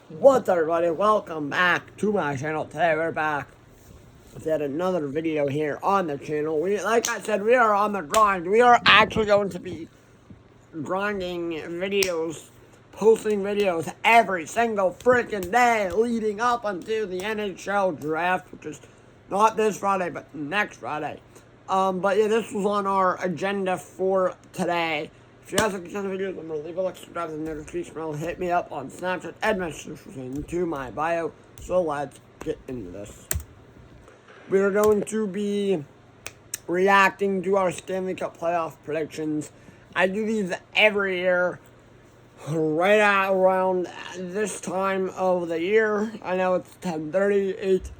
What's up, everybody? Welcome back to my channel. Today we're back with yet another video here on the channel. Like I said, we are on the grind. We are actually going to be grinding videos, posting videos every single freaking day leading up until the NHL draft, which is not this Friday, but next Friday. But yeah, this was on our agenda for today. If you guys like these kind of videos, I'm going to leave a like, subscribe to the notification bell, hit me up on Snapchat, and message into my bio. So let's get into this. We are going to be reacting to our Stanley Cup playoff predictions. I do these every year, right at around this time of the year. I know it's 10:38.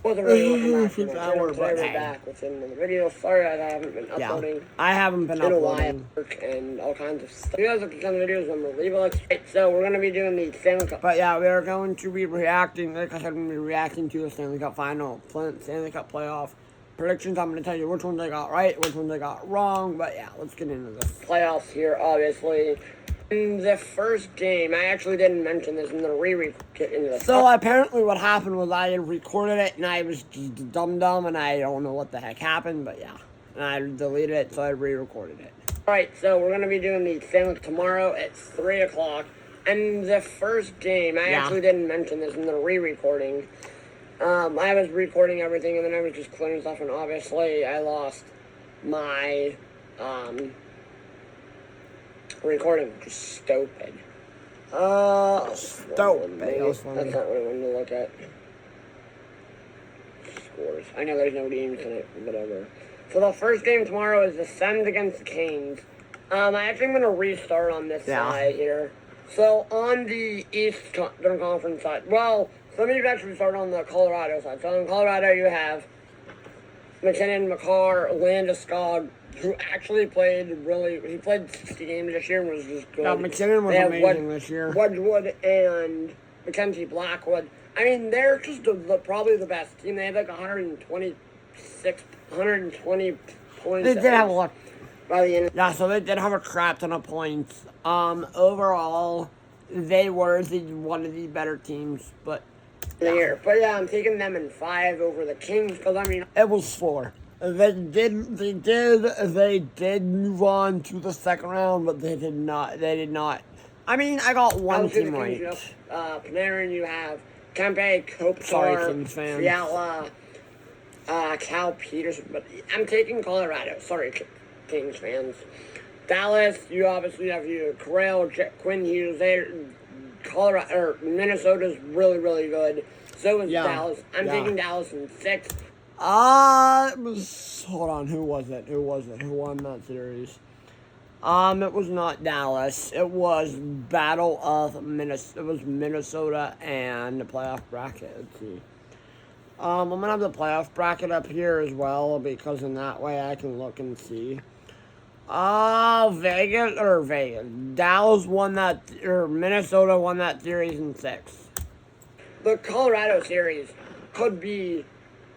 Wasn't really looking back, today we're back with another video. Sorry I haven't been uploading. I haven't been uploading. And all kinds of stuff. If you guys look at some videos, I'm going to leave a like. So we're going to be doing the Stanley Cup. But yeah, we are going to be reacting, like I said, we're going to be reacting to the Stanley Cup final, Stanley Cup playoff predictions. I'm going to tell you which ones I got right, which ones I got wrong. But yeah, let's get into this. Playoffs here, obviously. In the first game, I actually didn't mention this. I'm going to get into this. So apparently what happened was I had recorded it and I was just dumb and I don't know what the heck happened, but yeah. And I deleted it, so I re-recorded it. Alright, so we're going to be doing the Stanley Cup tomorrow at 3 o'clock. And the first game, I actually didn't mention this in the re-recording. I was recording everything and then I was just clearing stuff, and obviously I lost my recording, which is stupid. Stupid. That's not what I wanted to look at. Scores. I know there's no games in it, whatever. So the first game tomorrow is the Sens against the Canes. I actually am going to restart on this side here. So on the Eastern Conference side, well, let me actually start on the Colorado side. So in Colorado you have McKinnon, McCarr, Landeskog, who actually played he played 60 games this year and was just good. Yeah, McKinnon was amazing this year. Wedgwood and Mackenzie Blackwood. I mean, they're just probably the best team. They had like 120 points. They did have a lot. By the end. Yeah, so they did have a crap ton of points. Overall, they were one of the better teams, but... Here. But yeah, I'm taking them in 5 over the Kings, because I mean... It was 4. They did move on to the second round, but they did not. I mean, I got one team right. Panarin, you have Kempe, Kopitar, Fiala, Cal Peterson, but I'm taking Colorado. Sorry, Kings fans. Dallas, you obviously have Corral, Quinn Hughes. Minnesota's really, really good. So is Dallas. I'm taking Dallas in 6. It was, hold on, who was it? Who won that series? It was not Dallas. It was Battle of Minnesota. It was Minnesota and the playoff bracket. Let's see. I'm gonna have the playoff bracket up here as well, because in that way I can look and see. Vegas. Dallas won that, or Minnesota won that series in 6. The Colorado series could be...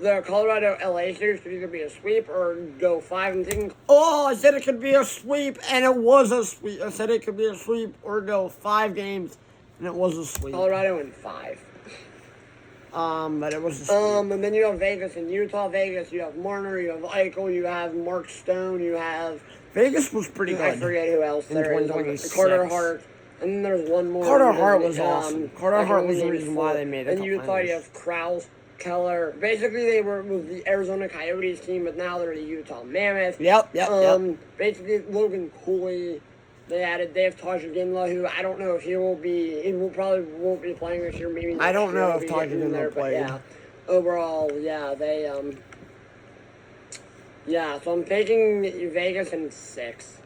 The Colorado-LA series could either be a sweep or go 5 and 10. Oh, I said it could be a sweep, and it was a sweep. I said it could be a sweep or go 5 games, and it was a sweep. Colorado in 5. But it was a sweep. And then you have Vegas and Utah. Vegas, you have Marner, you have Eichel, you have Mark Stone, you have... Vegas was pretty good. I forget who else there is. Carter Hart. And then there's one more. Carter Hart was awesome. Carter Hart was the reason why they made it. And Utah, you have Krause, Keller. Basically, they were with the Arizona Coyotes team, but now they're the Utah Mammoth. Yep. Basically, Logan Cooley. They have Taj Ginla, who I don't know if he probably won't be playing this year. Maybe I don't know if Taj Ginla will play. Yeah, overall, they yeah. So I'm taking Vegas in 6.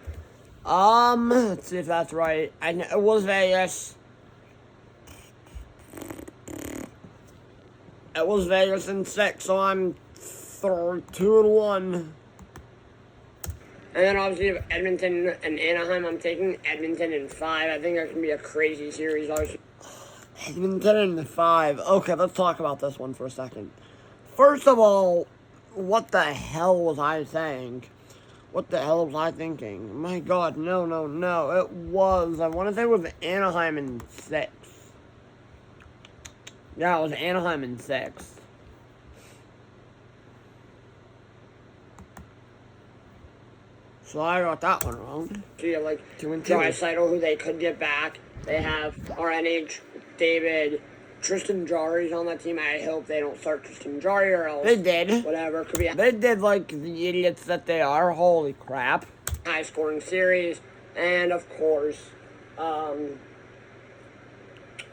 Let's see if that's right. It was Vegas. It was Vegas in 6, so I'm 2-1. And then obviously you have Edmonton and Anaheim. I'm taking Edmonton in 5. I think that can be a crazy series, obviously. Edmonton in 5. Okay, let's talk about this one for a second. First of all, what the hell was I saying? What the hell was I thinking? My God, no. It was, I want to say it was Anaheim in 6. Yeah, it was Anaheim in 6. So I got that one wrong. So you have like 2 and 2. Draisaitl, who they could get back. They have RNH, David, Tristan Jarry's on that team. I hope they don't start Tristan Jarry or else. They did. Whatever. Could be a They did like the idiots that they are. Holy crap. high scoring series. And of course, I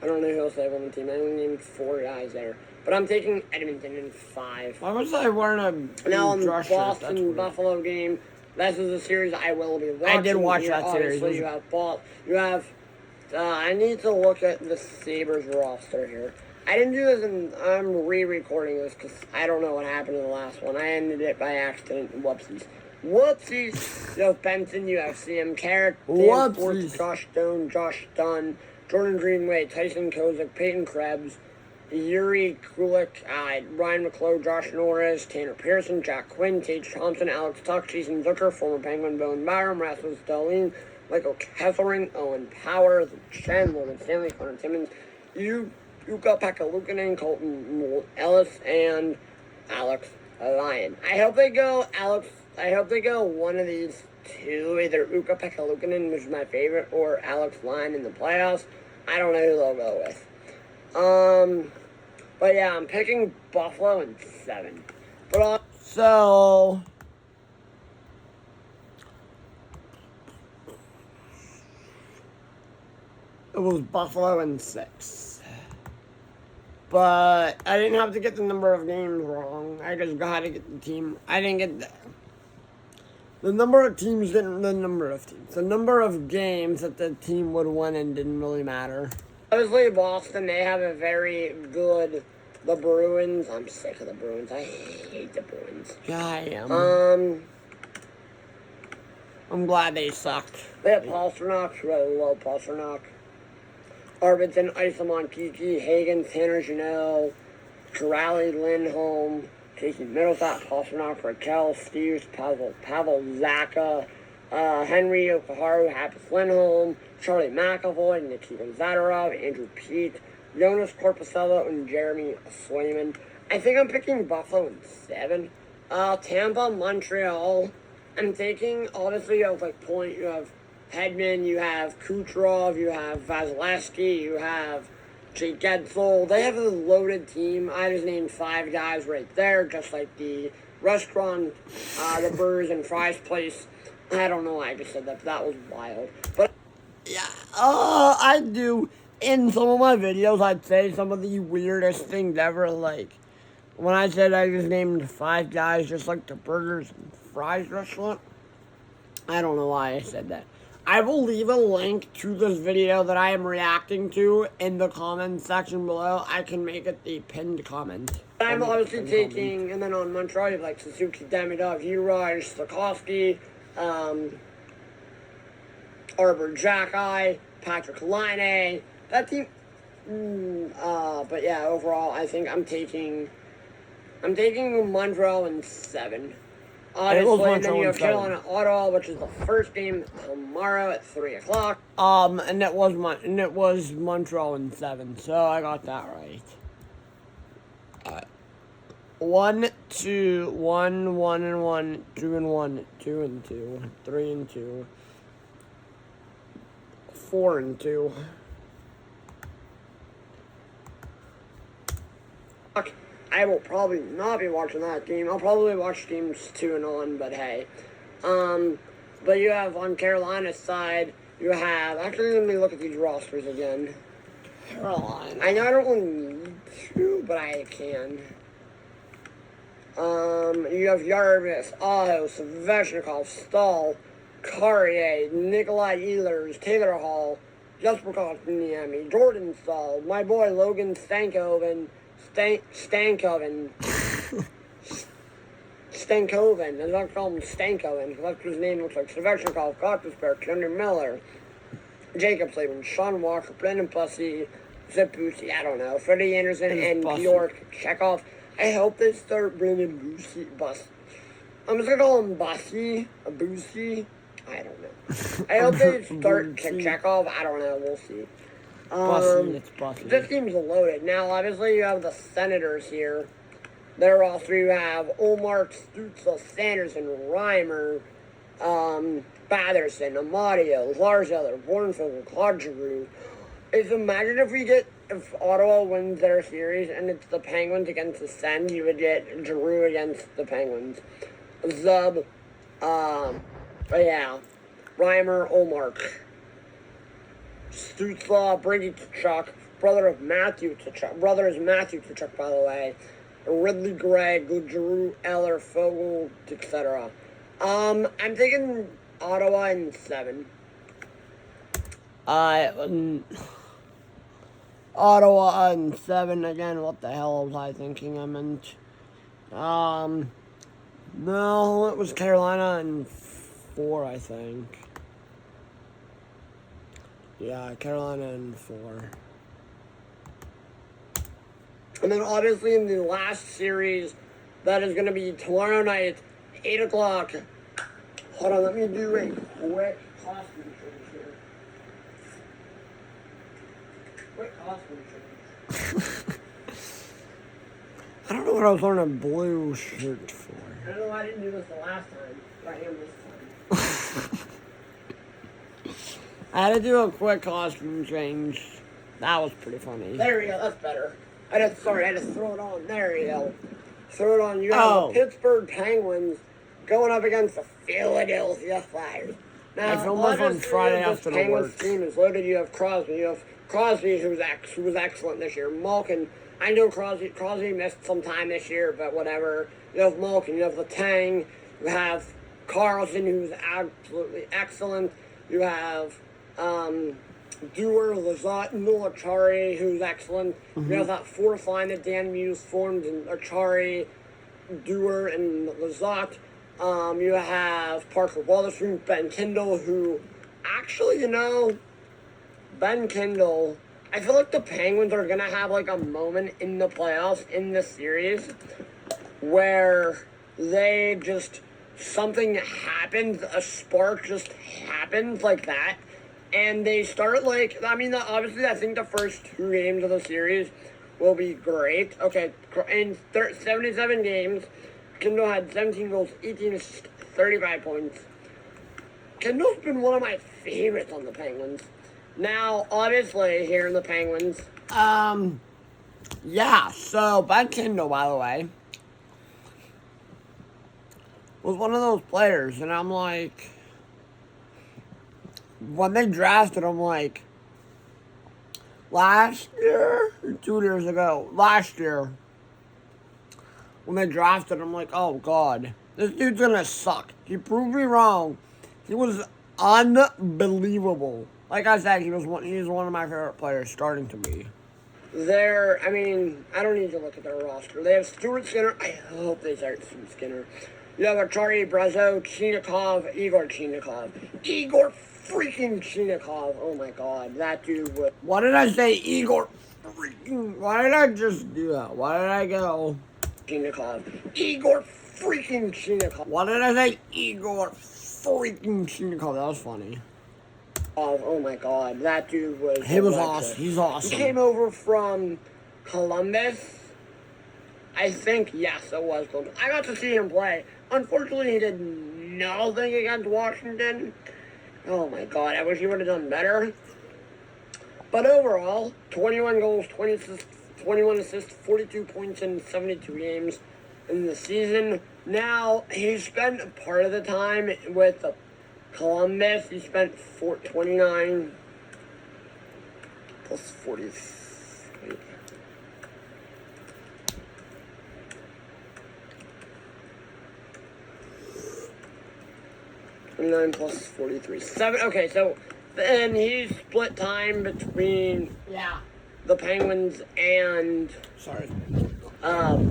don't know who else they have on the team. I only named 4 guys there. But I'm taking Edmonton in 5. Why was I wearing a Now on the dress shirt? That's Boston weird. Buffalo game, this is a series I will be watching. I did watch here. that series. Obviously, you have. I need to look at the Sabres roster here. I didn't do this, and I'm re-recording this because I don't know what happened in the last one. I ended it by accident. Whoopsies. Whoopsies. You have Benson. You have CM Carrick. Dan Forth, Josh Stone, Josh Dunn, Jordan Greenway, Tyson Kozik, Peyton Krebs, Yuri Kulik, Ryan McClough, Josh Norris, Tanner Pearson, Jack Quinn, Tage Thompson, Alex Tuck, Jason Zucker, former Penguin Bowen Byram, Rasmus Dahlin, Michael Kessering, Owen Power, Chen, Morgan Stanley, Connor Timmons, Yuka Pekka-Luukkonen, Colton Ellis, and Alex Lyon. I hope they go one of these two, either Yuka Pekka-Luukkonen, which is my favorite, or Alex Lyon in the playoffs. I don't know who they'll go with. But yeah, I'm picking Buffalo in 7. But So it was Buffalo in 6. But I didn't have to get the number of games wrong. I just got to get the team. I didn't get the number of teams didn't the number of teams. The number of games that the team would win in didn't really matter. obviously Boston, they have a very good. The Bruins. I'm sick of the Bruins. I hate the Bruins. Yeah, I am. I'm glad they sucked. They have Pasternak. Really love Pasternak. Arvidsson, Isamon, Kiki, Hagen, Tanner Janelle, Corrali, Lindholm, Casey Middleton, Pasternak, Raquel, Steves, Pavel Zaka, Henry Okaharu, Happus Lindholm, Charlie McAvoy, Nikita Zadorov, Andrew Pete, Jonas Corposello, and Jeremy Swayman. I think I'm picking Buffalo in 7. Tampa, Montreal. I'm taking, obviously, you have you have Hedman, you have Kucherov, you have Vasilevsky, you have Jake Getzel. They have a loaded team. I just named 5 guys right there, just like the restaurant, the Burgers and Fries place. I don't know why I just said that, but that was wild. But yeah, I do. In some of my videos, I'd say some of the weirdest things ever. Like, when I said I just named 5 guys just like the Burgers and Fries restaurant. I don't know why I said that. I will leave a link to this video that I am reacting to in the comments section below. I can make it the pinned comment. I'm obviously taking, and then on Montreal, you have Suzuki, Demidov, Uraj, Stokowski, Arbor Jacki, Patrick Laine. That team, but yeah, overall, I think I'm taking Montreal in 7. Obviously, and then you have Carolina, Ottawa, which is the first game tomorrow at 3 o'clock. And it was Montreal in 7, so I got that right. 1, 2, 1, 1 and 1, 2 and 1, 2 and 2, 3 and 2, 4 and 2. I will probably not be watching that game. I'll probably watch games 2 and on, but hey. But you have on Carolina's side, you have, actually let me look at these rosters again. Carolina. I know I don't really need to, but I can. You have Jarvis, Aho, Svechnikov, Stahl, Carrier, Nikolai Ehlers, Taylor Hall, Jesper Kotkaniemi, Jordan Stahl, my boy Logan Stankoven, Stankoven. I like to call him Stankoven because that's what his name looks like. Svechnikov, Gottersberg, Kendra Miller, Jacob Slavin, Sean Walker, Brendan Bussey, Zip Boosie, I don't know, Freddie Anderson, and Georg Chekhov. I hope they start Brendan Bussey. I'm just going to call him Bussey, a Boosie. I don't know. I hope they start Chekhov. I don't know. We'll see. It's bussy. This team's loaded. Now, obviously, you have the Senators here. Their roster, you have Olmark, Stutzel, Sanderson, Reimer, Batherson, Amadio, Larzella, Bornfield, Claude Giroux. Imagine if Ottawa wins their series and it's the Penguins against the Sens, you would get Giroux against the Penguins. Zub, yeah, Reimer, Olmark. Stutzel, Brady Tkachuk, brother is Matthew Tkachuk, by the way. Ridley Gregg, Giroux, Eller, Fogle, etc. I'm thinking Ottawa in 7. Ottawa in 7 again. What the hell was I thinking? I meant, no, it was Carolina in 4, I think. Yeah, Carolina in 4. And then obviously in the last series, that is going to be tomorrow night, 8 o'clock. Hold on, let me do a quick costume change here. Quick costume change. I don't know what I was wearing a blue shirt for. I don't know why I didn't do this the last time, but I am this time. I had to do a quick costume change. That was pretty funny. There we go, that's better. I had to throw it on. There you go. Throw it on. You have the Pittsburgh Penguins going up against the Philadelphia Flyers. Now, I filmed this on Friday after the Penguins work. team is loaded. You have Crosby. You have Crosby, who was excellent this year. Malkin. I know Crosby missed some time this year, but whatever. You have Malkin. You have Letang. You have Carlson, who's absolutely excellent. You have Dewar, Lazat, Achari, who's excellent. You have that fourth line that Dan Muse formed in Achari, Dewar, and Lazat. You have Parker Wotherspoon, Ben Kindle, who actually, Ben Kindle, I feel like the Penguins are going to have like a moment in the playoffs in this series where they just, something happens, a spark just happens like that. And they start obviously I think the first 2 games of the series will be great. Okay, in 77 games, Kindle had 17 goals, 18 assists, 35 points. Kindle's been one of my favorites on the Penguins. Now, obviously, here in the Penguins. Yeah, so Ben Kindle, by the way, was one of those players, and I'm like, when they drafted him, like, last year, or 2 years ago, last year, when they drafted him, like, oh, God, this dude's gonna suck. He proved me wrong. He was unbelievable. Like I said, he's one of my favorite players, starting to be. I don't need to look at their roster. They have Stuart Skinner. I hope they start Stuart Skinner. You have Achari, Brazeau, Chinikov, Igor Chinikov. Igor freaking Chinikov. Oh my God, that dude was... Why did I say Igor freaking... Why did I just do that? Why did I go... Chinikov. Igor freaking Chinikov. Why did I say Igor freaking Chinikov? That was funny. Oh my God, that dude was... He was awesome. He's awesome. He came over from Columbus. I think, yes, it was Columbus. I got to see him play. Unfortunately, he did nothing against Washington. Oh my God, I wish he would have done better. But overall, 21 goals, 21 assists, 42 points in 72 games in the season. Now, he spent part of the time with Columbus. He spent 29 plus 40. 29 plus 43. 7. Okay, so then he split time between the Penguins and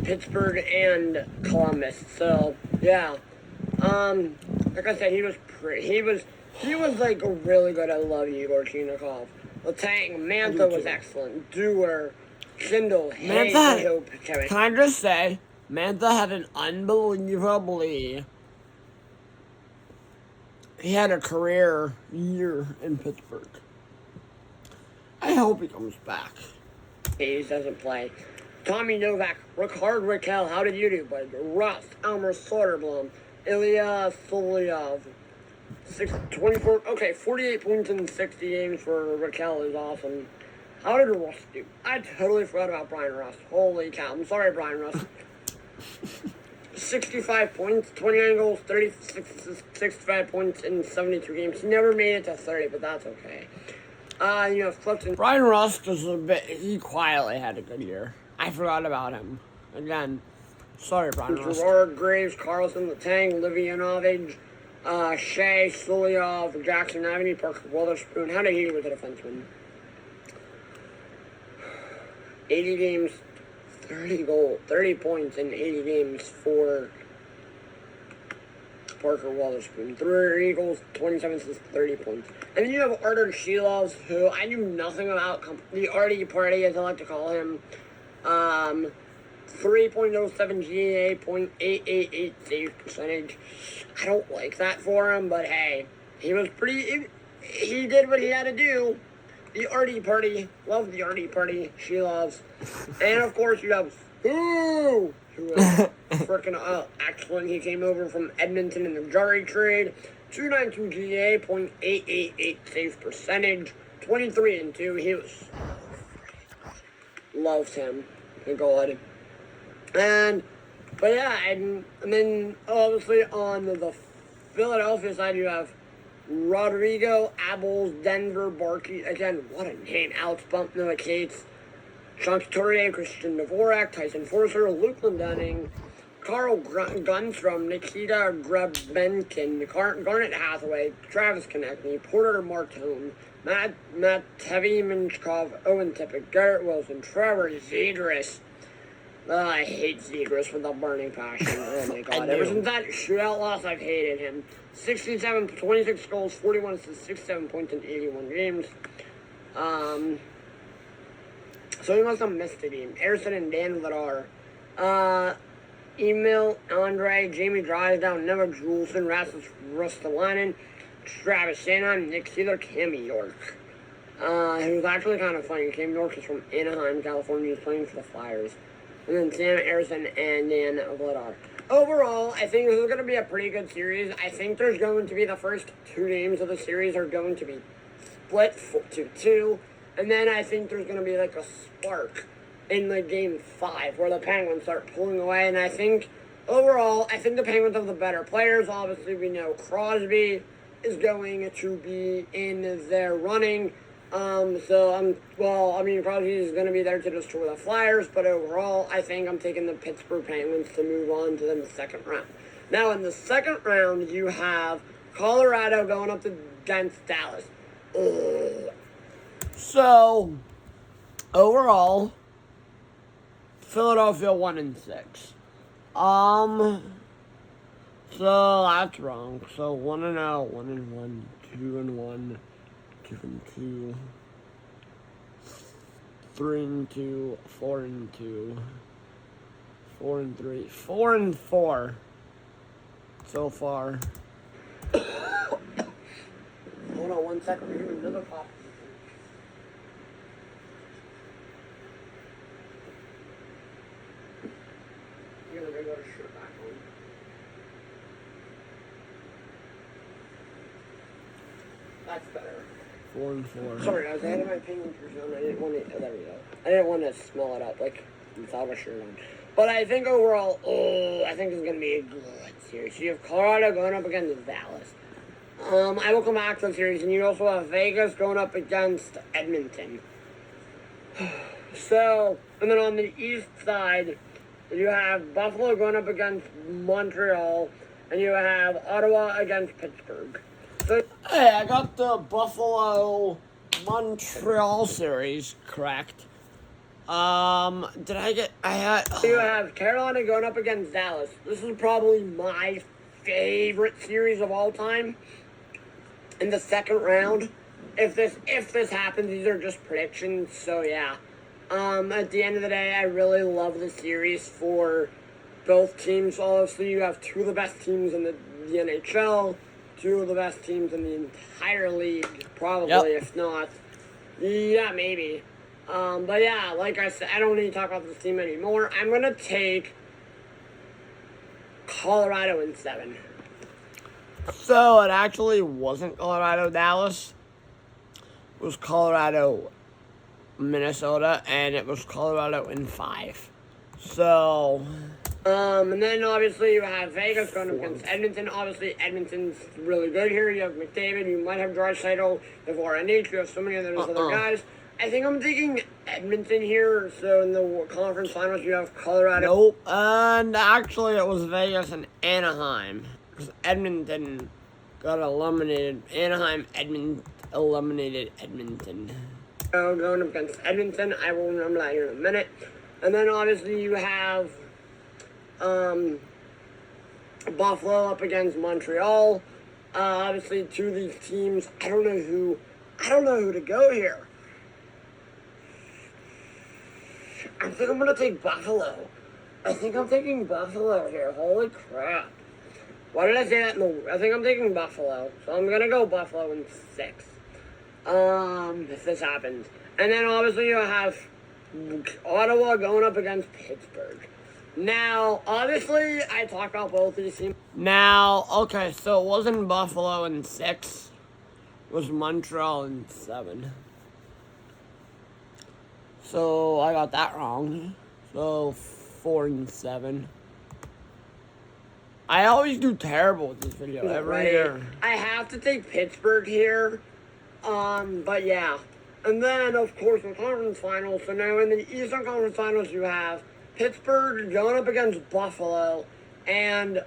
Pittsburgh and Columbus. So yeah, like I said, he was like really good. I love Igor Chinikov. Letang, Mantha was excellent. Dewar, Kindle, Mantha. Can I just say, Mantha had an unbelievably. He had a career year in Pittsburgh. I hope he comes back. He doesn't play. Tommy Novak, Ricard Raquel, how did you do, bud? Rust, Elmer Soderblom, Ilya Solyov, 24, okay, 48 points in 60 games for Raquel is awesome. How did Rust do? I totally forgot about Brian Rust. Holy cow. I'm sorry, Brian Rust. 65 points, 29 goals, 65 points in 72 games. He never made it to 30, but that's okay. You know, Clifton. Brian Rust was he quietly had a good year. I forgot about him. Again, sorry, Brian Rust. Gerard Graves, Carlson, Letang, Livyanovich, Shea, Solyov, Jackson Avenue, Parker Witherspoon. How did he do with the defenseman? 80 games, 30 points in 80 games for Parker Witherspoon. 3 goals, 27 assists, 30 points. And then you have Artur Shilov, who I knew nothing about, the Artie Party, as I like to call him. 3.07 GA, .888 save percentage. I don't like that for him, but hey, he was he did what he had to do. The Artie Party, love the Artie Party, she loves. And of course you have who was freaking excellent. He came over from Edmonton in the Jari trade. 292 GA, .888 save percentage, 23-2. He was loved him. Thank God. But yeah, and then obviously on the Philadelphia side you have Rodrigo, Abels, Denver, Barkey. Again, what a name. Alex Bump, Noah Cates, Sean Couturier, Christian Dvorak, Tyson Forster, Luke Dunning, Carl Gunstrom, Nikita Grebenkin, Garnet Hathaway, Travis Konechny, Porter Martone, Matt Tevye Minchkov, Owen Tippett, Garrett Wilson, Trevor Zegras. I hate Zegras with a burning passion. Oh my god. Ever since that shootout loss, I've hated him. 26 goals, 41 assists, 67 points in 81 games. So he must have missed the game. Harrison and Dan Vladar. Emil, Andre, Jamie Drysdale, Noah Juleson, Rasmus Ristolainen, Travis Sanheim, Nick Seeler, Cammy York. He was actually kind of funny. Cammy York is from Anaheim, California. He's playing for the Flyers. And then Sam Harrison and Dan Vladar. Overall, I think this is going to be a pretty good series. I think there's going to be the first 2 games of the series are going to be split 2-2. And then I think there's going to be like a spark in the game 5 where the Penguins start pulling away. And I think overall, I think the Penguins have the better players. Obviously, we know Crosby is going to be in their running. Crosby is going to be there to destroy the Flyers, but overall, I think I'm taking the Pittsburgh Penguins to move on to the second round. Now, in the second round, you have Colorado going up against Dallas. Ugh. So, overall, Philadelphia 1-6. So that's wrong. So 1-0, 1-1, 2-1. 2-2, 3-2, 4-2, 4-3, 4-4 so far. Hold on 1 second. We're doing another pop. You're gonna go to shirt back on. That's better. 4-4. Sorry guys, I had my Penguins jersey on. I didn't want to. Oh, there we go. I didn't want to smell it up like without a shirt on. But I think overall, I think it's gonna be a good series. You have Colorado going up against Dallas. I will come back to the series, and you also have Vegas going up against Edmonton. So, and then on the east side, you have Buffalo going up against Montreal, and you have Ottawa against Pittsburgh. So, hey, I got the Buffalo-Montreal series correct. Did I get... I had... You have Carolina going up against Dallas. This is probably my favorite series of all time. In the second round, if this happens, these are just predictions. So yeah, at the end of the day, I really love the series for both teams. Obviously, you have 2 of the best teams in the NHL, 2 of the best teams in the entire league, probably, if not Yeah, maybe. But yeah, like I said, I don't need to talk about this team anymore. I'm gonna take Colorado in 7. So it actually wasn't Colorado, Dallas. It was Colorado, Minnesota, and it was Colorado in 5. So, And then obviously you have Vegas going up against Edmonton. Obviously, Edmonton's really good here. You have McDavid, you might have Draisaitl, you have RNH, you have so many of those other guys. I think I'm taking Edmonton here. So in the conference finals, you have Colorado. nope. And actually, it was Vegas and Anaheim. Because Edmonton got eliminated. Edmonton eliminated Edmonton. Going up against Edmonton. I will remember that here in a minute. And then obviously you have Buffalo up against Montreal. Obviously, two of these teams. I don't know who to go here. I think I'm gonna take Buffalo. I think I'm taking Buffalo here. Holy crap! Why did I say that? I think I'm taking Buffalo. So I'm gonna go Buffalo in 6. If this happens, and then obviously you have Ottawa going up against Pittsburgh. Now, obviously, I talked about both these teams. Now, okay, so it wasn't Buffalo in 6. It was Montreal in 7. So I got that wrong. So 4 and 7. I always do terrible with this video every year. I have to take Pittsburgh here. But yeah. And then, of course, the conference finals. So now in the Eastern Conference Finals, you have Pittsburgh going up against Buffalo and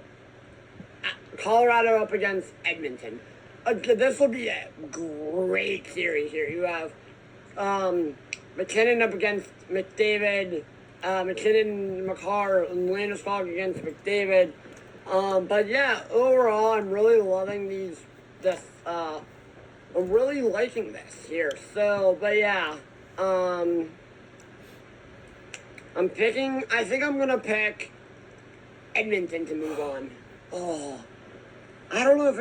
Colorado up against Edmonton. This will be a great series here. You have McKinnon up against McDavid, McKinnon, Makar, and Landeskog against McDavid. But yeah, overall, I'm really loving I'm really liking this here. So, but yeah, I think I'm gonna pick Edmonton to move on. Oh, I don't know if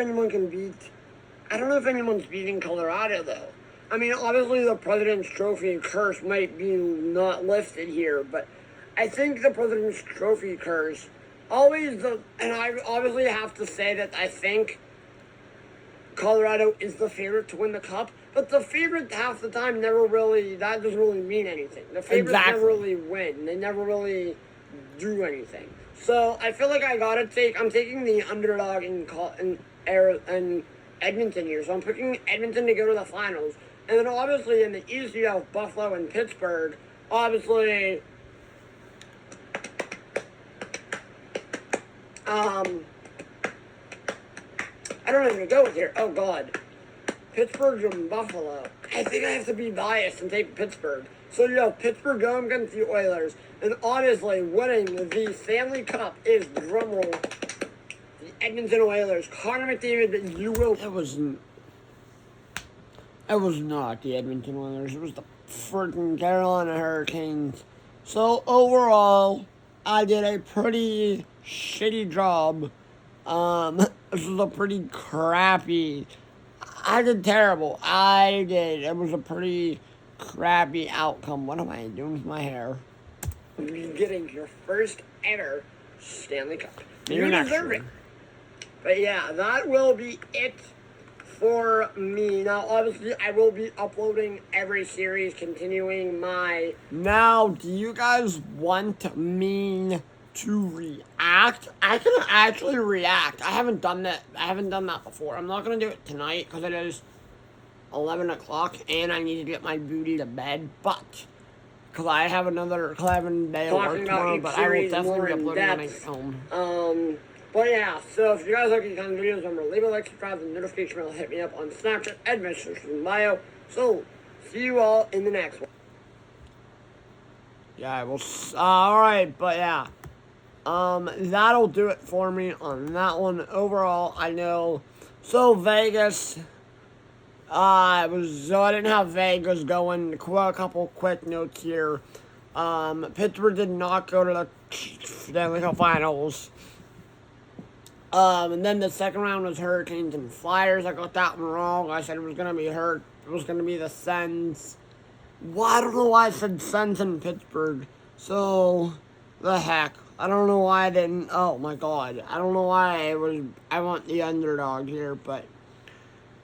anyone's beating Colorado though. I mean, obviously the President's Trophy curse might be not listed here, but I think the President's Trophy curse and I obviously have to say that I think Colorado is the favorite to win the cup, but the favorite half the time that doesn't really mean anything. The favorites never really win. They never really do anything. So I feel like I'm taking the underdog in Edmonton here. So I'm picking Edmonton to go to the finals. And then obviously in the East you have Buffalo and Pittsburgh. Obviously, I don't know who to go with here. Oh, God. Pittsburgh and Buffalo. I think I have to be biased and take Pittsburgh. So you have Pittsburgh going against the Oilers. And obviously winning the Stanley Cup is, drumroll, the Edmonton Oilers. Connor McDavid, you will... It was not the Edmonton Oilers. It was the freaking Carolina Hurricanes. So overall, I did a pretty shitty job. This was a pretty crappy... I did terrible. It was a pretty crappy outcome. What am I doing with my hair? You're getting your first ever Stanley Cup. Maybe You next deserve year. it. But yeah, that will be it for me. Now, obviously, I will be uploading every series, continuing my... Now, do you guys want me to react? I can actually react. I haven't done that before. I'm not going to do it tonight because it is 11 o'clock and I need to get my booty to bed. But, because I have a day of work tomorrow, but I will definitely be uploading when I get home. But yeah, so if you guys like these kind of videos, remember, leave a like, subscribe, and the notification bell, hit me up on Snapchat, Adventures in bio. So, see you all in the next one. Yeah, I will. Alright, but yeah. That'll do it for me on that one. Overall, I know. So, Vegas. I didn't have Vegas going. A couple quick notes here. Pittsburgh did not go to the Stanley Cup Finals. And then the second round was Hurricanes and Flyers. I got that one wrong. I said it was gonna be the Sens Well, I don't know why I said Sens in Pittsburgh. So, the heck. I don't know why I didn't. Oh my god. I don't know why I want the underdog here, but.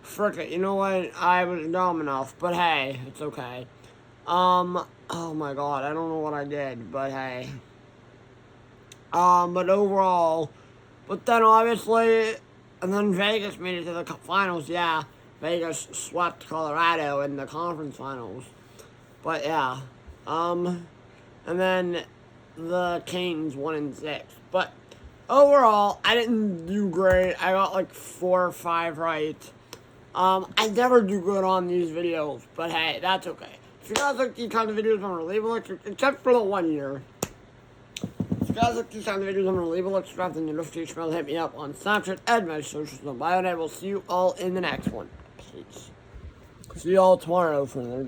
Frick it. You know what? I was dumb enough, but hey, it's okay. Oh my god. I don't know what I did, but hey. But overall. But then obviously. And then Vegas made it to the finals, yeah. Vegas swept Colorado in the conference finals. But yeah. And then the Canes 1-6. But overall, I didn't do great. I got like 4 or 5 right. I never do good on these videos, but hey, that's okay. If you guys like these kind of videos, I'm gonna leave a like, except for the 1 year. If you guys like these kind of videos, I'm gonna leave a like, subscribe, and the notification bell, hit me up on Snapchat and my socials on bio, and I will see you all in the next one. Peace. See you all tomorrow for another video.